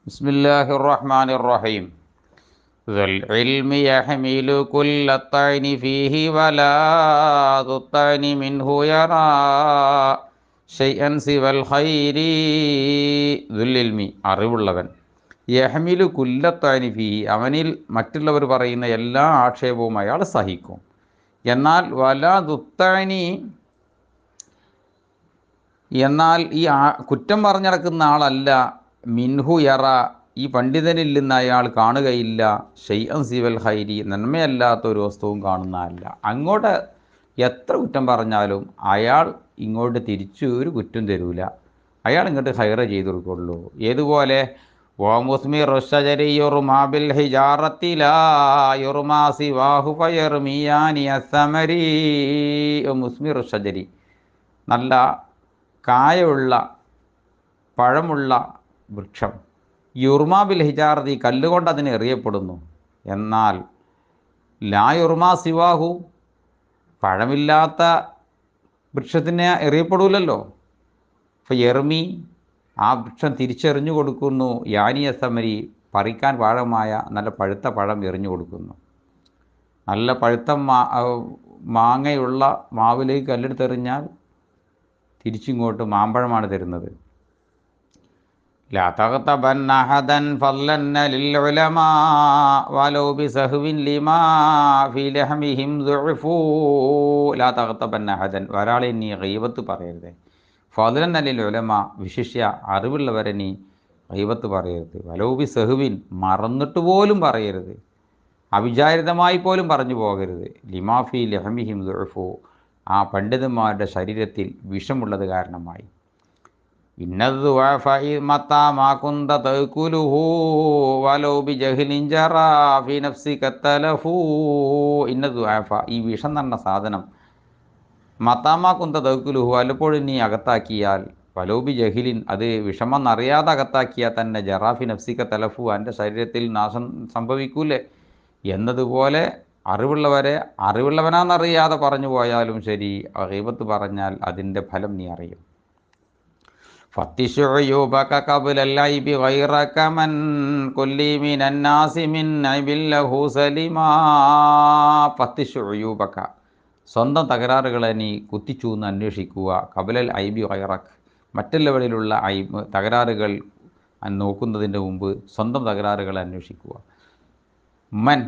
ബിസ്മില്ലാഹിർ റഹ്മാനിർ റഹീം. ദുൽ ഇൽമി യഹ്മിലു കുല്ല തഅനി ഫീഹി വലാ തുതഅനി മിൻഹു യറാ ഷൈഅൻ സിവൽ ഖൈരി. ദുൽ ഇൽമി അറിവുള്ളവൻ, യഹ്മിലു കുല്ല തഅനി ഫീഹി അവനിൽ മറ്റുള്ളവർ പറയുന്ന എല്ലാ ആക്ഷേപവും അയാൾ സഹിക്കും. എന്നാൽ വലാ തുതഅനി എന്നാൽ ഈ കുറ്റം പറഞ്ഞിടക്കുന്ന ആളല്ല മിൻഹു യറ ഈ പണ്ഡിതനിൽ നിന്ന് അയാൾ കാണുകയില്ല ഷൈഅൻ സിവൽ ഖൈരി നന്മയല്ലാത്ത ഒരു വസ്തുവും കാണുന്നതല്ല. അങ്ങോട്ട് എത്ര കുറ്റം പറഞ്ഞാലും അയാൾ ഇങ്ങോട്ട് തിരിച്ചു ഒരു കുറ്റം തരൂല, അയാൾ ഇങ്ങോട്ട് ഹൈറ ചെയ്തു കൊടുക്കുള്ളൂ. ഏതുപോലെ മുസ്മി റുഷജരി യുർമാബിൽ ഹിജാറത്തിലാ യുർമാ സിവാഹു ഫയർമിയാനി അസമരി. മുസ്മി റുഷജരി നല്ല കായുള്ള പഴമുള്ള വൃക്ഷം, യുർമാബിൽ ഹിജാറതി കല്ലുകൊണ്ട് അതിനെ എറിയപ്പെടുന്നു. എന്നാൽ ലാ യുർമാ സിവാഹു പഴമില്ലാത്ത വൃക്ഷത്തിനെ എറിയപ്പെടൂലല്ലോ. അപ്പോൾ എർമി ആ വൃക്ഷം തിരിച്ചെറിഞ്ഞു കൊടുക്കുന്നു. യാനിയ സമരി പറിക്കാൻ പാഴമായ നല്ല പഴുത്ത പഴം എറിഞ്ഞു കൊടുക്കുന്നു. നല്ല പഴുത്ത മാങ്ങയുള്ള മാവിലേക്ക് കല്ലെടുത്തെറിഞ്ഞാൽ തിരിച്ചിങ്ങോട്ട് മാമ്പഴമാണ് തരുന്നത്. ലാ തഗ്തബന്ന അഹദൻ ഫളന്ന ലിൽ ഉലമാ വലൗ ബിസഹ്വിൻ ലിമാ ഫി ലഹ്മിഹിം ദുഅഫു. ലാ തഗ്തബന്ന അഹദൻ ഒരാളെ നീ ഗീബത്ത് പറയരുത്. ഫളന്ന ലിൽ ഉലമാ വിശിഷ്യ അറിവുള്ളവരെ നീ ഗീബത്ത് പറയരുത്. വലൗ ബിസഹ്വിൻ മറന്നിട്ട് പോലും പറയരുത്, അവിചാരിതമായി പോലും പറഞ്ഞു പോകരുത്. ലിമാ ഫി ലഹ്മിഹിം ദുഅഫു ആ പണ്ഡിതന്മാരുടെ ശരീരത്തിൽ വിഷമുള്ളത് കാരണമായി. ഈ വിഷം എന്ന സാധനം മത്താമാ കുന്ത തൗക്കുലുഹു വല്ലപ്പോഴും നീ അകത്താക്കിയാൽ, വലോബി ജഹിലിൻ അത് വിഷമെന്നറിയാതെ അകത്താക്കിയാൽ തന്നെ ജറാഫി നഫ്സിക തലഫു എൻ്റെ ശരീരത്തിൽ നാശം സംഭവിക്കൂലേ എന്നതുപോലെ അറിവുള്ളവരെ അറിവുള്ളവനാണെന്നറിയാതെ പറഞ്ഞു പോയാലും ശരി, ഗീബത്ത് പറഞ്ഞാൽ അതിൻ്റെ ഫലം നീ അറിയും. സ്വന്തം തകരാറുകളെ നീ കുത്തിച്ചൂന്ന് അന്വേഷിക്കുക. കബലൽ ഐബി ഗൈറക് മറ്റുള്ളവരിലുള്ള തകരാറുകൾ നോക്കുന്നതിൻ്റെ മുമ്പ് സ്വന്തം തകരാറുകളെ അന്വേഷിക്കുക. മൻ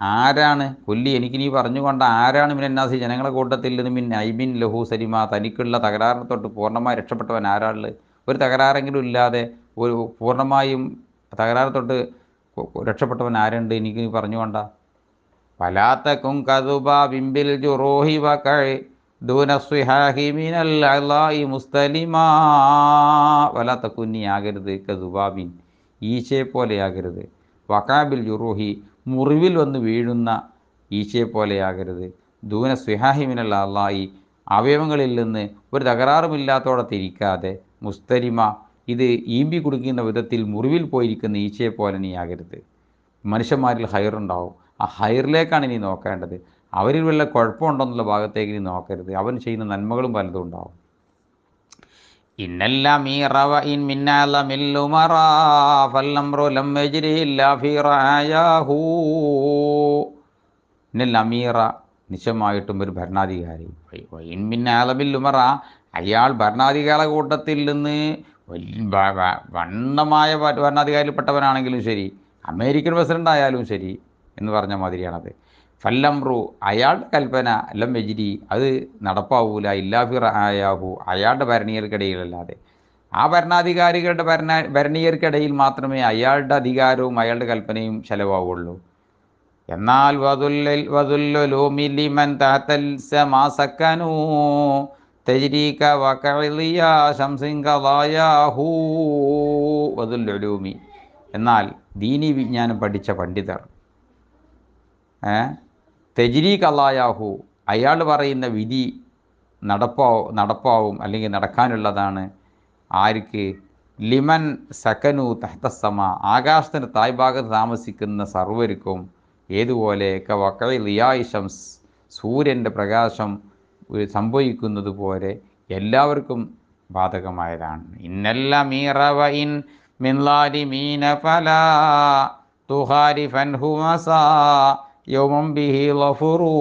ആരാണ് കൊല്ലി എനിക്ക് നീ പറഞ്ഞുകൊണ്ട് ആരാണ് മിനന്നാസി ജനങ്ങളെ കൂട്ടത്തിൽ നിന്ന് മിൻ ഐബിൻ ലഹു സലിമ തനിക്കുള്ള തകരാറിനെ തൊട്ട് പൂർണ്ണമായി രക്ഷപ്പെട്ടവൻ ആരാളുള്ളത്? ഒരു തകരാറെങ്കിലും ഇല്ലാതെ ഒരു പൂർണ്ണമായും തകരാറ് തൊട്ട് രക്ഷപ്പെട്ടവൻ ആരുണ്ട് എനിക്ക് നീ പറഞ്ഞുകൊണ്ട. വലാത്തക്കും കതുബ ബിംബിൽ ജുറൂഹി വകൈ ദൂനസ്വിഹാഹി മിനൽ അളായി മുസ്തലിമാ. വലാത്തക്കും നീ ആകരുത് കതുബാബിൻ ഈച്ചയെ പോലെയാകരുത്, വകാബിൽ ജുറൂഹി മുറിവിൽ വന്ന് വീഴുന്ന ഈച്ചയെ പോലെയാകരുത്, ദൂന സ്വിഹാഹി മിനൽ അള്ളാഹി അവയവങ്ങളിൽ നിന്ന് ഒരു തകരാറുമില്ലാത്തോടെ തിരിക്കാതെ, മുസ്തരിമ ഇത് ഈമ്പി കുടിക്കുന്ന വിധത്തിൽ മുറിവിൽ പോയിരിക്കുന്ന ഈച്ചയെ പോലെ നീ ആകരുത്. മനുഷ്യന്മാരിൽ ഹൈറുണ്ടാവും, ആ ഹൈറിലേക്കാണ് നീ നോക്കേണ്ടത്. അവരിൽ വല്ല കുഴപ്പമുണ്ടോന്നുള്ള ഭാഗത്തേക്ക് നീ നോക്കരുത്. അവൻ ചെയ്യുന്ന നന്മകളും പലതും ഉണ്ടാവും. നിശ്ചയമായിട്ടും ഒരു ഭരണാധികാരി ഇൻമിന്നാലമില്ലുമറ അയാൾ ഭരണാധികാര കൂട്ടത്തിൽ നിന്ന് വണ്ണമായ ഭരണാധികാരിയിൽപ്പെട്ടവനാണെങ്കിലും ശരി, അമേരിക്കൻ പ്രസിഡൻ്റ് ആയാലും ശരി എന്ന് പറഞ്ഞ മാതിരിയാണത്. ഫല്ലംറു അയാളുടെ കൽപ്പന ലം എജിരി അത് നടപ്പാവൂല ഇല്ലാഫിർ ആയാഹു അയാളുടെ ഭരണീയർക്കിടയിലല്ലാതെ. ആ ഭരണാധികാരികളുടെ ഭരണീയർക്കിടയിൽ മാത്രമേ അയാളുടെ അധികാരവും അയാളുടെ കൽപ്പനയും ചെലവാവുള്ളൂ. എന്നാൽ വദുല്ലുലൂമിലിമൻ തഹതൽ സമാസക്കനൂ തജ്രീക വകഇലിയ ശംസിൻ ഖളായാഹു. വദുല്ലുലൂമി എന്നാൽ ദീനി വിജ്ഞാനം പഠിച്ച പണ്ഡിതർ തെജ്രീ കലായാഹു അയാൾ പറയുന്ന വിധി നടപ്പാവും അല്ലെങ്കിൽ നടക്കാനുള്ളതാണ്. ആർക്ക്? ലിമൻ സക്കനു തഹ്തസമ ആകാശത്തിൻ്റെ തായ്ഭാഗത്ത് താമസിക്കുന്ന സർവ്വർക്കും. ഏതുപോലെ വക്കൈ ലിയായി ഷംസ് സൂര്യൻ്റെ പ്രകാശം സംഭവിക്കുന്നത് പോലെ എല്ലാവർക്കും ബാധകമായതാണ്. ഇന്നല്ല മീറവ ഇൻ മിൻ ളാലിമീന ഫലാ തുഖാരിഫൻഹു മസാ യൗമൻ ബിഹി ളഫുറൂ.